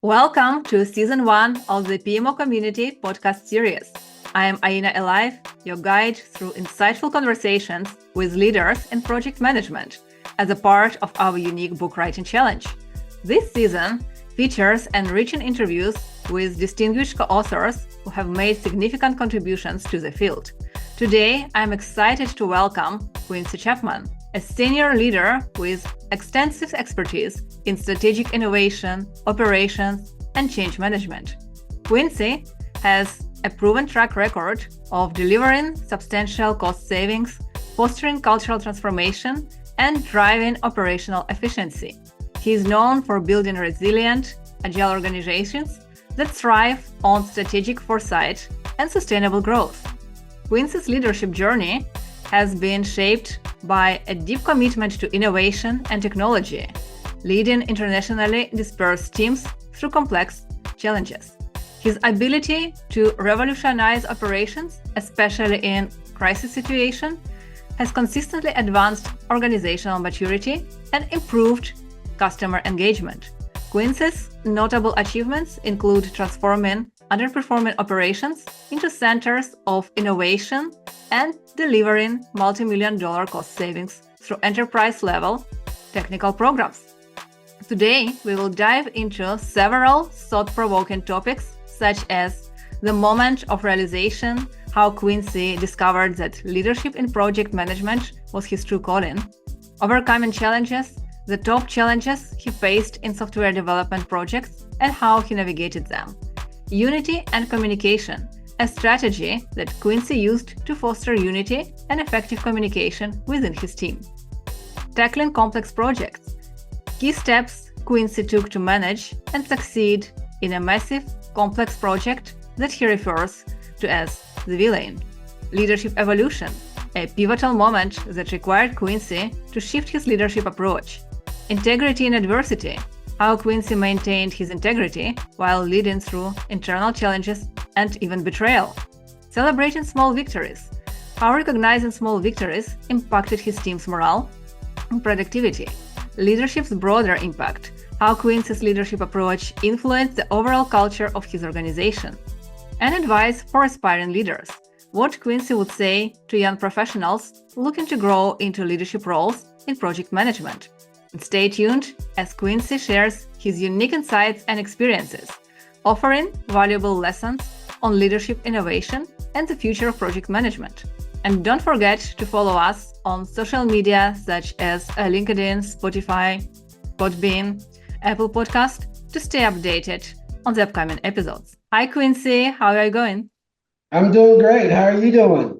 Welcome to Season 1 of the PMO Community Podcast series. I am Aina Alive, your guide through insightful conversations with leaders in project management as a part of our unique book writing challenge. This season features enriching interviews with distinguished co-authors who have made significant contributions to the field. Today, I'm excited to welcome Quincy Chapman, a senior leader with extensive expertise in strategic innovation, operations, and change management. Quincy has a proven track record of delivering substantial cost savings, fostering cultural transformation, and driving operational efficiency. He is known for building resilient, agile organizations that thrive on strategic foresight and sustainable growth. Quincy's leadership journey has been shaped by a deep commitment to innovation and technology, leading internationally dispersed teams through complex challenges. His ability to revolutionize operations, especially in crisis situations, has consistently advanced organizational maturity and improved customer engagement. Quincy's notable achievements include transforming underperforming operations into centers of innovation and delivering multi-million-dollar cost savings through enterprise-level technical programs. Today, we will dive into several thought-provoking topics, such as the moment of realization, how Quincy discovered that leadership in project management was his true calling, overcoming challenges, the top challenges he faced in software development projects, and how he navigated them. Unity and communication, a strategy that Quincy used to foster unity and effective communication within his team. Tackling complex projects, key steps Quincy took to manage and succeed in a massive, complex project that he refers to as the villain. Leadership evolution, a pivotal moment that required Quincy to shift his leadership approach. Integrity in adversity, how Quincy maintained his integrity while leading through internal challenges and even betrayal. Celebrating small victories, how recognizing small victories impacted his team's morale and productivity. Leadership's broader impact, how Quincy's leadership approach influenced the overall culture of his organization. And advice for aspiring leaders, what Quincy would say to young professionals looking to grow into leadership roles in project management. Stay tuned as Quincy shares his unique insights and experiences, offering valuable lessons on leadership innovation and the future of project management. And don't forget to follow us on social media such as LinkedIn, Spotify, Podbean, Apple Podcast to stay updated on the upcoming episodes. Hi, Quincy. How are you going? I'm doing great. How are you doing?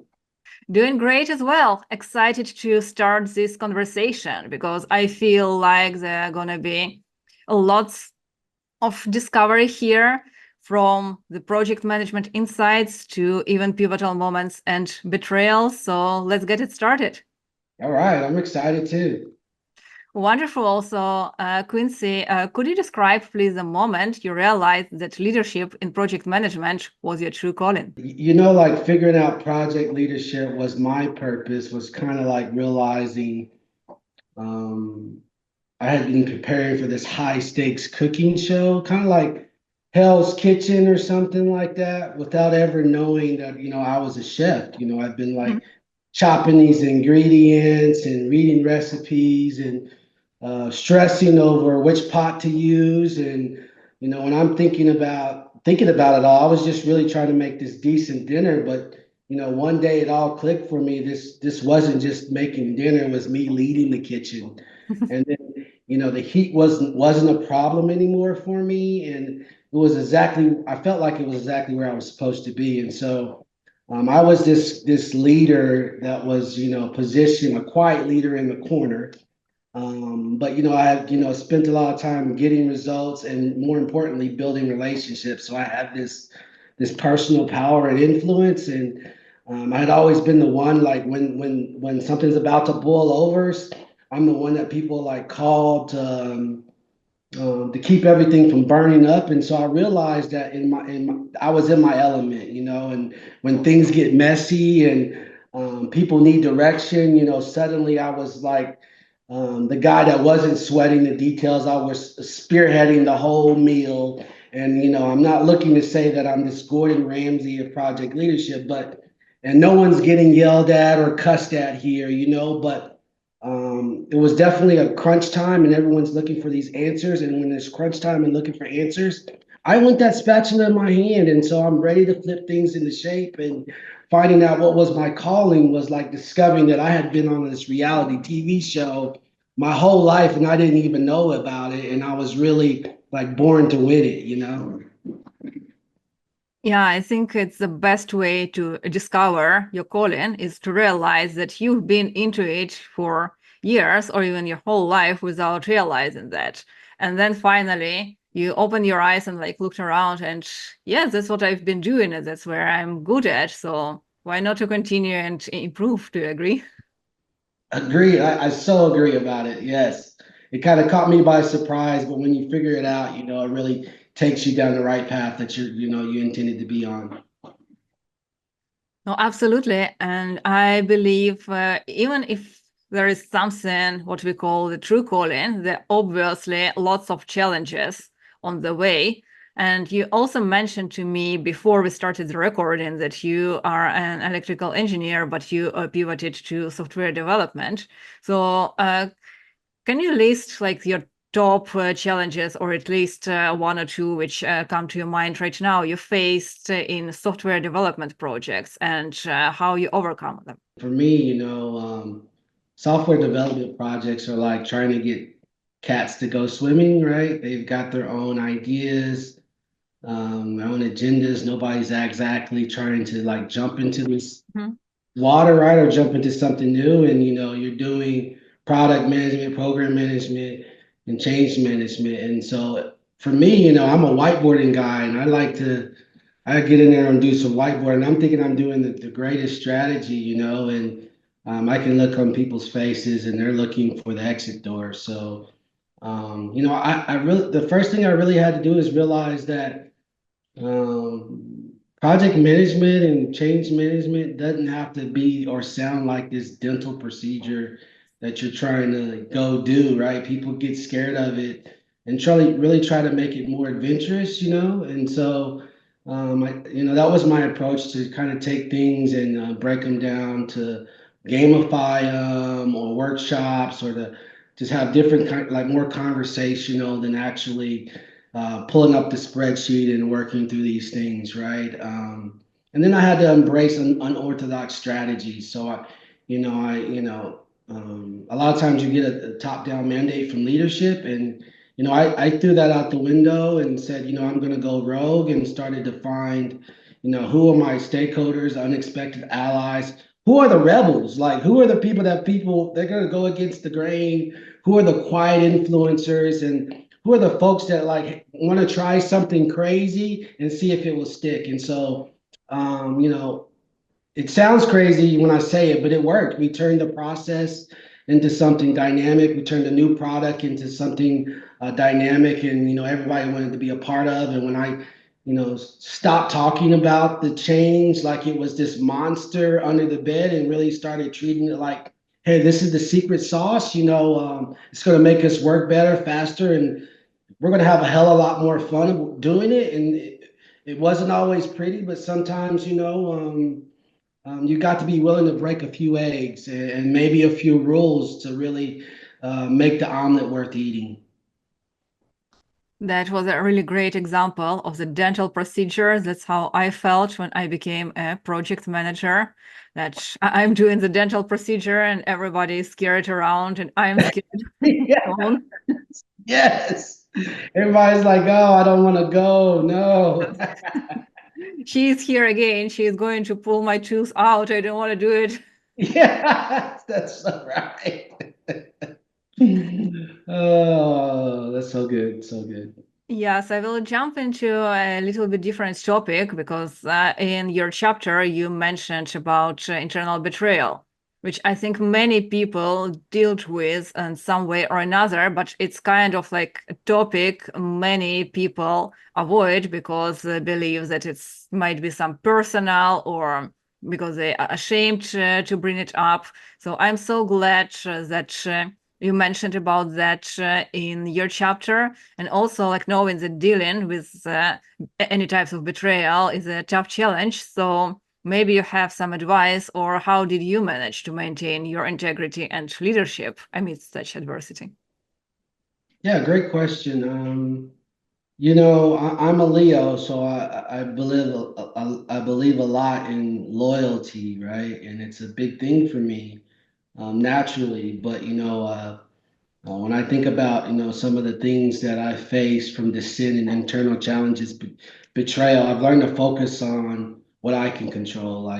Doing great as well. Excited to start this conversation because I feel like there are going to be lots of discovery here, from the project management insights to even pivotal moments and betrayal. So let's get it started. All right. I'm excited too. Wonderful. Also, Quincy, could you describe, please, the moment you realized that leadership in project management was your true calling? Like figuring out project leadership was my purpose, was kind of like realizing I had been preparing for this high stakes cooking show, kind of like Hell's Kitchen or something like that, without ever knowing that, I was a chef. I've been like chopping these ingredients and reading recipes and stressing over which pot to use. And, when I'm thinking about it all, I was just really trying to make this decent dinner. But, one day it all clicked for me. This wasn't just making dinner, it was me leading the kitchen. And then, the heat wasn't a problem anymore for me. And I felt like it was exactly where I was supposed to be. And so I was this leader that was, positioned, a quiet leader in the corner. But I spent a lot of time getting results and, more importantly, building relationships. So I had this personal power and influence, and I had always been the one, like when something's about to boil over, I'm the one that people like call to keep everything from burning up. And so I realized that I was in my element, and when things get messy and people need direction, suddenly I was like the guy that wasn't sweating the details. I was spearheading the whole meal. And, I'm not looking to say that I'm this Gordon Ramsay of project leadership, and no one's getting yelled at or cussed at here, but it was definitely a crunch time and everyone's looking for these answers. And when there's crunch time and looking for answers, I want that spatula in my hand. And so I'm ready to flip things into shape. And finding out what was my calling was like discovering that I had been on this reality TV show my whole life and I didn't even know about it. And I was really like born to win it. Yeah, I think it's the best way to discover your calling is to realize that you've been into it for years or even your whole life without realizing that. And then finally you open your eyes and like looked around and yes, that's what I've been doing and that's where I'm good at. So why not to continue and improve? Do you agree? Agree. I so agree about it. Yes. It kind of caught me by surprise, but when you figure it out, it really takes you down the right path that you intended to be on. No, absolutely. And I believe even if there is something, what we call the true calling, there are obviously lots of challenges on the way. And you also mentioned to me before we started the recording that you are an electrical engineer, but you pivoted to software development. So can you list like your top challenges, or at least one or two which come to your mind right now you faced in software development projects and how you overcome them? For me, software development projects are like trying to get cats to go swimming, right? They've got their own ideas, their own agendas. Nobody's exactly trying to like jump into this Mhm. water, right? Or jump into something new. And, you're doing product management, program management, and change management. And so for me, I'm a whiteboarding guy and I get in there and do some whiteboarding. I'm thinking I'm doing the greatest strategy, and I can look on people's faces and they're looking for the exit door. So, I really, the first thing I really had to do is realize that project management and change management doesn't have to be or sound like this dental procedure that you're trying to go do, right? People get scared of it and really try to make it more adventurous, And so, that was my approach to kind of take things and break them down to gamify them or workshops or to just have different like more conversational than actually pulling up the spreadsheet and working through these things, right? And then I had to embrace unorthodox strategies. So a lot of times you get a top-down mandate from leadership, and I threw that out the window and said, I'm going to go rogue and started to find, who are my stakeholders, unexpected allies. Who are the rebels? Like, who are the people they're going to go against the grain? Who are the quiet influencers? And who are the folks that like want to try something crazy and see if it will stick? And so, it sounds crazy when I say it, but it worked. We turned the process into something dynamic. We turned a new product into something dynamic, and everybody wanted to be a part of. And when I, stopped talking about the change like it was this monster under the bed, and really started treating it like, hey, this is the secret sauce. It's going to make us work better, faster, and we're going to have a hell of a lot more fun doing it. And it wasn't always pretty, but sometimes, you got to be willing to break a few eggs and maybe a few rules to really make the omelet worth eating. That was a really great example of the dental procedure. That's how I felt when I became a project manager, that I'm doing the dental procedure and everybody is scared around and I'm scared Yeah. alone. Yes. Everybody's like, oh, I don't want to go. No. She's here again. She's going to pull my tooth out. I don't want to do it. Yeah, that's so right. Oh, that's so good. So good. Yes, I will jump into a little bit different topic because in your chapter you mentioned about internal betrayal, which I think many people dealt with in some way or another, but it's kind of like a topic many people avoid because they believe that it's might be some personal or because they are ashamed to bring it up. So I'm so glad that You mentioned about that in your chapter, and also like knowing that dealing with any types of betrayal is a tough challenge. So maybe you have some advice, or how did you manage to maintain your integrity and leadership amidst such adversity? Yeah, great question. I'm a Leo, so I believe a lot in loyalty, right? And it's a big thing for me, naturally. But when I think about, some of the things that I face from the sin and internal challenges, betrayal, I've learned to focus on what I can control.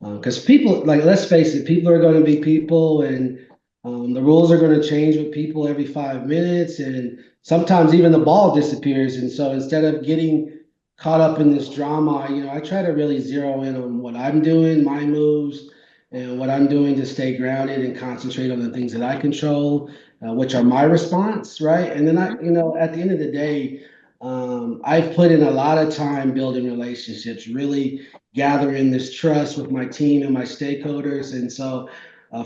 Because people, like, let's face it, people are going to be people, and the rules are going to change with people every 5 minutes, and sometimes even the ball disappears. And so instead of getting caught up in this drama, I try to really zero in on what I'm doing, my moves, and what I'm doing to stay grounded and concentrate on the things that I control, which are my response, right? And then at the end of the day, I've put in a lot of time building relationships, really gathering this trust with my team and my stakeholders. And so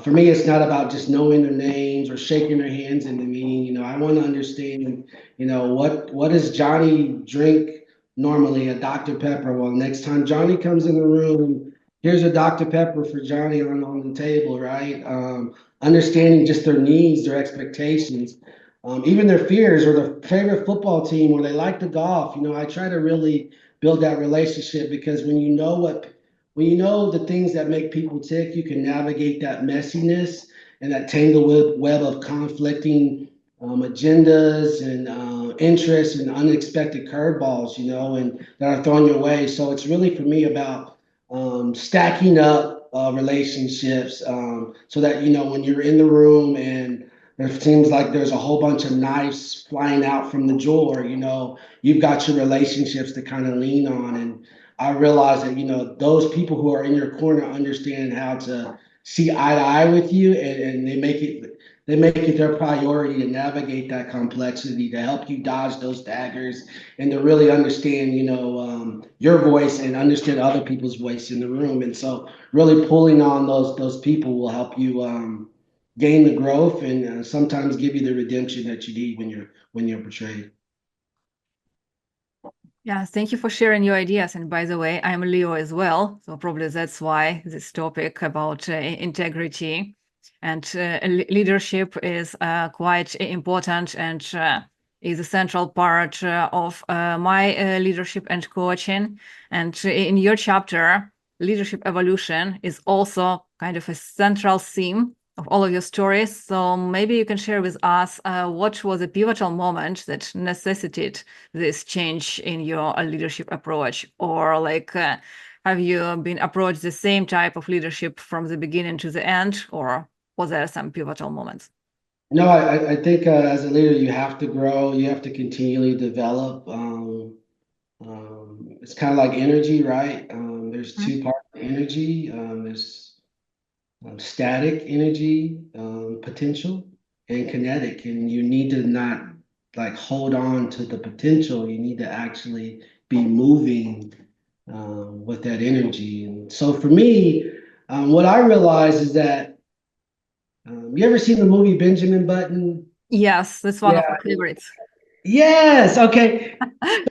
for me, it's not about just knowing their names or shaking their hands in the meeting. I want to understand, what does Johnny drink normally, a Dr. Pepper? Well, next time Johnny comes in the room, here's a Dr. Pepper for Johnny on the table, right? Understanding just their needs, their expectations, even their fears, or their favorite football team, or they like to golf. I try to really build that relationship, because when you know the things that make people tick, you can navigate that messiness and that tangled web of conflicting agendas and interests and unexpected curveballs, and that are thrown your way. So it's really for me about stacking up relationships, so that when you're in the room and there seems like there's a whole bunch of knives flying out from the drawer, you've got your relationships to kind of lean on. And I realize that those people who are in your corner understand how to see eye to eye with you, and they make it their priority to navigate that complexity, to help you dodge those daggers, and to really understand, your voice and understand other people's voice in the room. And so, really pulling on those people will help you gain the growth, and sometimes give you the redemption that you need when you're betrayed. Yeah, thank you for sharing your ideas. And by the way, I'm a Leo as well. So probably that's why this topic about integrity and leadership is quite important, and is a central part of my leadership and coaching. And in your chapter, leadership evolution is also kind of a central theme of all of your stories. So maybe you can share with us what was a pivotal moment that necessitated this change in your leadership approach, or like have you been approached the same type of leadership from the beginning to the end, or was there some pivotal moments? No, I think as a leader, you have to grow, you have to continually develop. It's kind of like energy, right? There's two parts of energy. There's static energy, potential, and kinetic. And you need to not like hold on to the potential. You need to actually be moving with that energy. And so for me, what I realized is that you ever seen the movie Benjamin Button? Yes, that's one Yeah. of my favorites. Yes. Okay.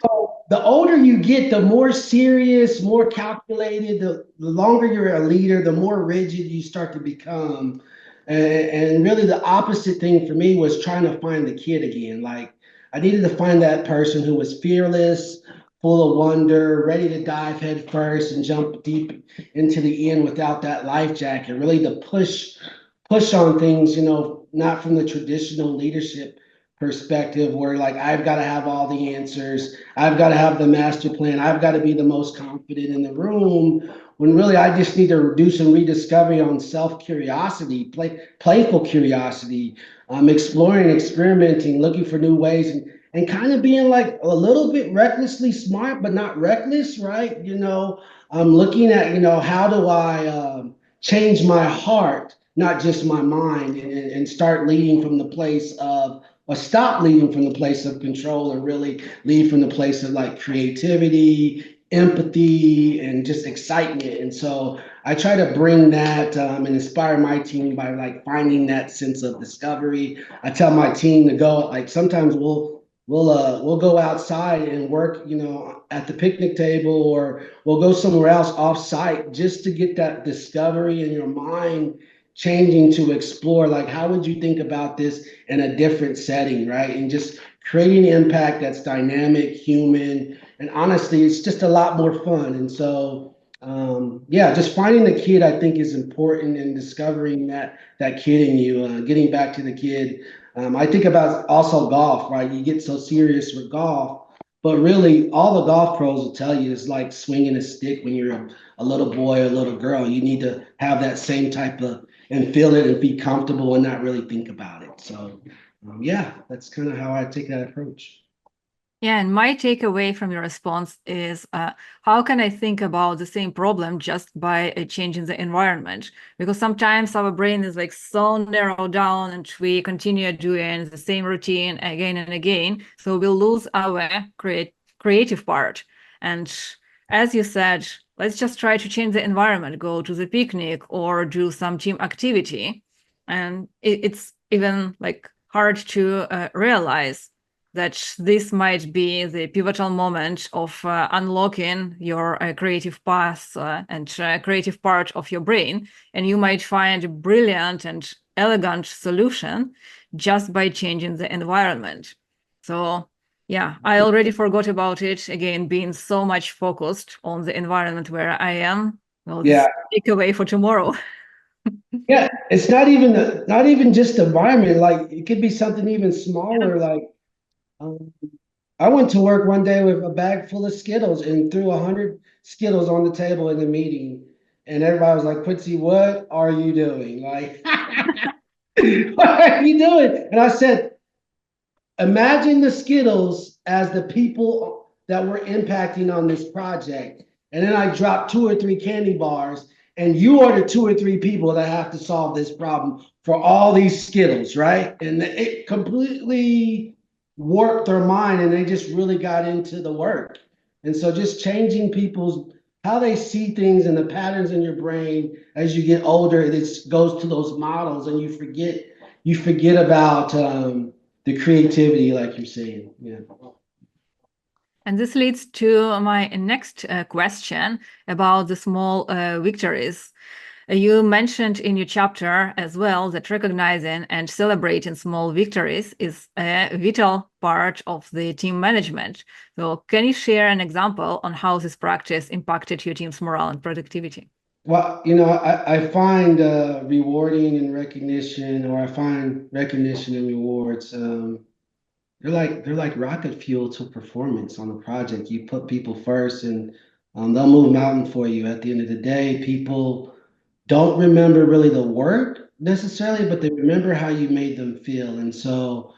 So the older you get, the more serious, more calculated, the longer you're a leader, the more rigid you start to become. And really, the opposite thing for me was trying to find the kid again. Like, I needed to find that person who was fearless, full of wonder, ready to dive head first and jump deep into the end without that life jacket, really to push on things, not from the traditional leadership perspective where like I've got to have all the answers, I've got to have the master plan, I've got to be the most confident in the room, when really I just need to do some rediscovery on self curiosity, playful curiosity, exploring, experimenting, looking for new ways, and kind of being like a little bit recklessly smart but not reckless, right? I'm looking at, how do I change my heart, not just my mind, and start leading from the place of, or stop leading from the place of control and really lead from the place of like creativity, empathy and just excitement. And so I try to bring that and inspire my team by like finding that sense of discovery. I tell my team to go, like sometimes we'll go outside and work, you know, at the picnic table, or we'll go somewhere else off site just to get that discovery in your mind changing, to explore like how would you think about this in a different setting, right? And just creating impact that's dynamic, human, and honestly, it's just a lot more fun. And so, yeah, just finding the kid I think is important, and discovering that kid in you. Getting back to the kid, I think about also golf, right? You get so serious with golf, but really, all the golf pros will tell you is like swinging a stick when you're a little boy or a little girl. You need to have that same type of and feel it and be comfortable and not really think about it. So, yeah, that's kind of how I take that approach. Yeah, and my takeaway from your response is how can I think about the same problem just by changing the environment? Because sometimes our brain is like so narrowed down and we continue doing the same routine again and again. So we'll lose our creative part. And as you said, let's just try to change the environment, go to the picnic or do some team activity. And it's even like hard to realize that this might be the pivotal moment of unlocking your creative path and creative part of your brain. And you might find a brilliant and elegant solution just by changing the environment. So, yeah, I already forgot about it. Again, being so much focused on the environment where I am. Well, Yeah. this takeaway for tomorrow. Yeah, it's not even just environment. Like it could be something even smaller. Like um, I went to work one day with a bag full of Skittles and threw 100 Skittles on the table in the meeting, and everybody was like, "Quincy, what are you doing? Like, what are you doing?" And I said, imagine the Skittles as the people that were impacting on this project. And then I dropped 2 or 3 candy bars, and you are the 2 or 3 people that have to solve this problem for all these Skittles, right? And it completely warped their mind, and they just really got into the work. And so just changing people's how they see things and the patterns in your brain as you get older, it goes to those models, and you forget about the creativity, like you're saying. Yeah. And this leads to my next question about the small victories. You mentioned in your chapter as well that recognizing and celebrating small victories is a vital part of the team management. So, can you share an example on how this practice impacted your team's morale and productivity? Well, I find rewarding and recognition, or I find recognition and rewards. They're like rocket fuel to performance on a project. You put people first, and they'll move mountain for you. At the end of the day, people don't remember really the work necessarily, but they remember how you made them feel. And so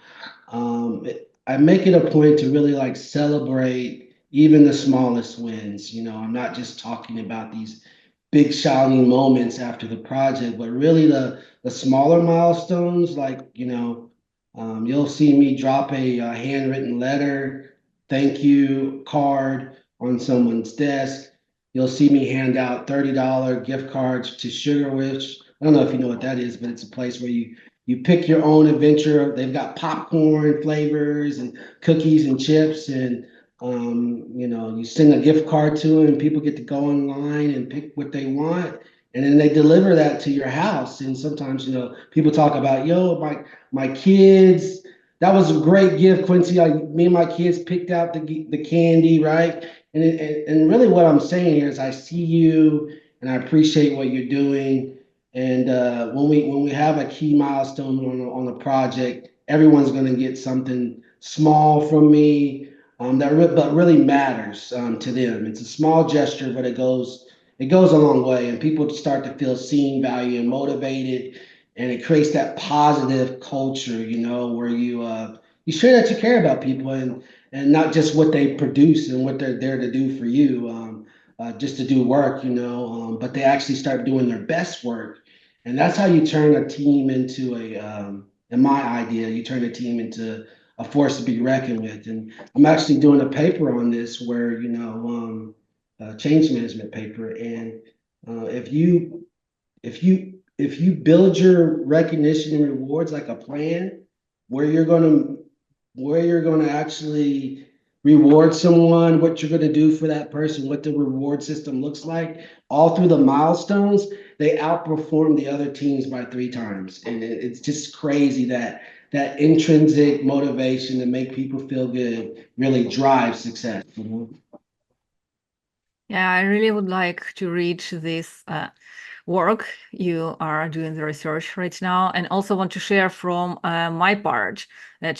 I make it a point to really like celebrate even the smallest wins. I'm not just talking about these big shining moments after the project, but really the smaller milestones. Like you'll see me drop a handwritten letter, thank you card on someone's desk. You'll see me hand out $30 gift cards to Sugar Wish. I don't know if you know what that is, but it's a place where you pick your own adventure. They've got popcorn flavors and cookies and chips, and you send a gift card to them, and people get to go online and pick what they want, and then they deliver that to your house. And sometimes, people talk about, yo, my kids. That was a great gift, Quincy. Me and my kids picked out the candy, right? And really, what I'm saying here is, I see you, and I appreciate what you're doing. And when we have a key milestone on a project, everyone's going to get something small from me, but really matters to them. It's a small gesture, but it goes a long way, and people start to feel seen, valued, and motivated, and it creates that positive culture, where you share that you care about people, and not just what they produce and what they're there to do for you. Just to do work, but they actually start doing their best work. And that's how you turn a team into in my idea, you turn a team into a force to be reckoned with. And I'm actually doing a paper on this where, change management paper. And if you build your recognition and rewards like a plan, where you're gonna actually reward someone, what you're gonna do for that person, what the reward system looks like, all through the milestones, they outperform the other teams by 3 times. And it's just crazy that that intrinsic motivation to make people feel good really drives success. Yeah, I really would like to read this work. You are doing the research right now, and also want to share from my part that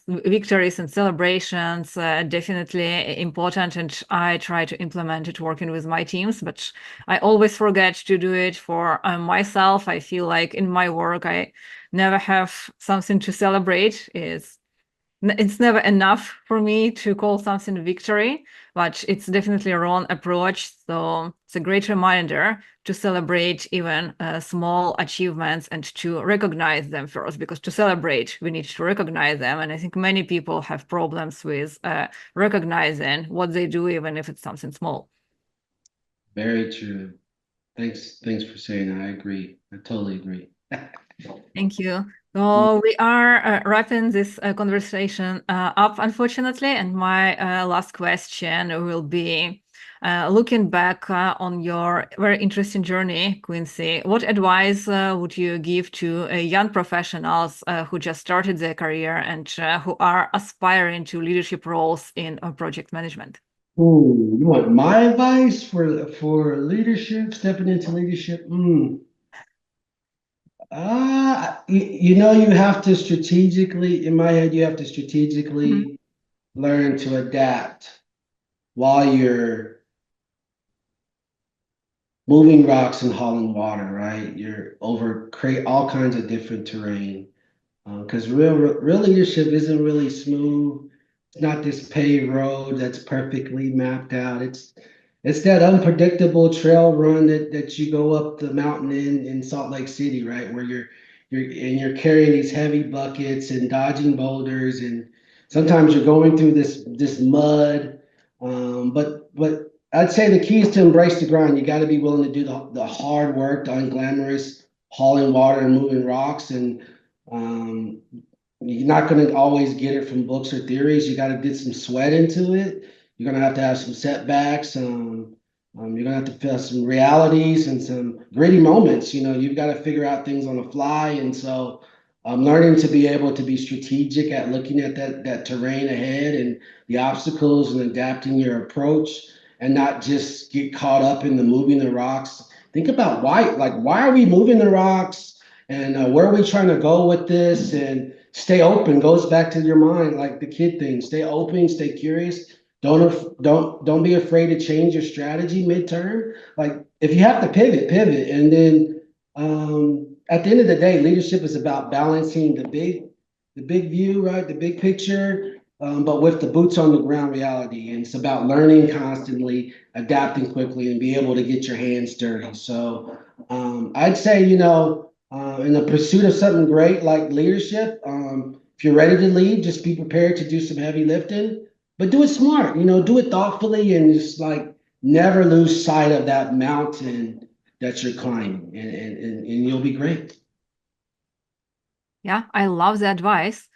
victories and celebrations definitely important, and I try to implement it working with my teams, but I always forget to do it for myself. I feel like in my work I never have something to celebrate. It's never enough for me to call something a victory, but it's definitely a wrong approach. So it's a great reminder to celebrate even small achievements and to recognize them first, because to celebrate, we need to recognize them. And I think many people have problems with recognizing what they do, even if it's something small. Very true. Thanks for saying that. I agree. I totally agree. Thank you. So we are wrapping this conversation up, unfortunately, and my last question will be looking back on your very interesting journey, Quincy. What advice would you give to young professionals who just started their career and who are aspiring to leadership roles in project management? Ooh, you want my advice for leadership, stepping into leadership? You have to strategically, in my head, you have to strategically learn to adapt while you're moving rocks and hauling water, right? Create all kinds of different terrain. Because real leadership isn't really smooth. It's not this paved road that's perfectly mapped out. It's that unpredictable trail run that you go up the mountain in Salt Lake City, right? Where you're carrying these heavy buckets and dodging boulders, and sometimes you're going through this mud. But I'd say the key is to embrace the grind. You got to be willing to do the hard work, the unglamorous hauling water and moving rocks, and um, you're not going to always get it from books or theories. You got to get some sweat into it. You're going to have some setbacks. You're going to have to feel some realities and some gritty moments. You've got to figure out things on the fly. And so learning to be able to be strategic at looking at that terrain ahead and the obstacles and adapting your approach and not just get caught up in the moving the rocks. Think about why are we moving the rocks? And where are we trying to go with this? And stay open goes back to your mind, like the kid thing. Stay open, stay curious. Don't be afraid to change your strategy midterm. Like if you have to pivot. And then at the end of the day, leadership is about balancing the big view, right? The big picture, but with the boots on the ground reality. And it's about learning constantly, adapting quickly, and be able to get your hands dirty. So I'd say, in the pursuit of something great like leadership, if you're ready to lead, just be prepared to do some heavy lifting, but do it smart, do it thoughtfully, and just like never lose sight of that mountain that you're climbing, and you'll be great. Yeah, I love the advice.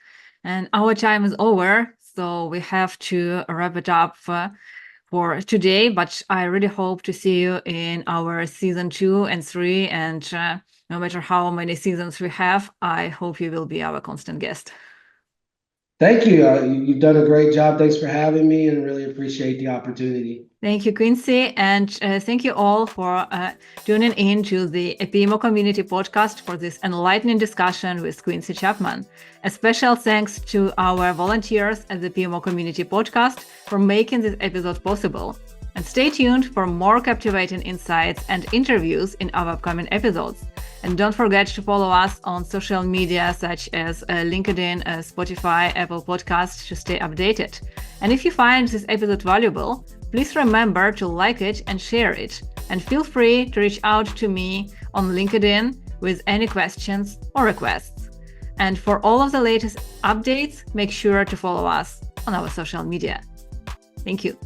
And our time is over, so we have to wrap it up for today. But I really hope to see you in our season 2 and 3. And no matter how many seasons we have, I hope you will be our constant guest. Thank you. You've done a great job. Thanks for having me, and really appreciate the opportunity. Thank you, Quincy, and thank you all for tuning in to the PMO Community Podcast for this enlightening discussion with Quincy Chapman. A special thanks to our volunteers at the PMO Community Podcast for making this episode possible. And stay tuned for more captivating insights and interviews in our upcoming episodes. And don't forget to follow us on social media such as LinkedIn, Spotify, Apple Podcasts to stay updated. And if you find this episode valuable, please remember to like it and share it. And feel free to reach out to me on LinkedIn with any questions or requests. And for all of the latest updates, make sure to follow us on our social media. Thank you.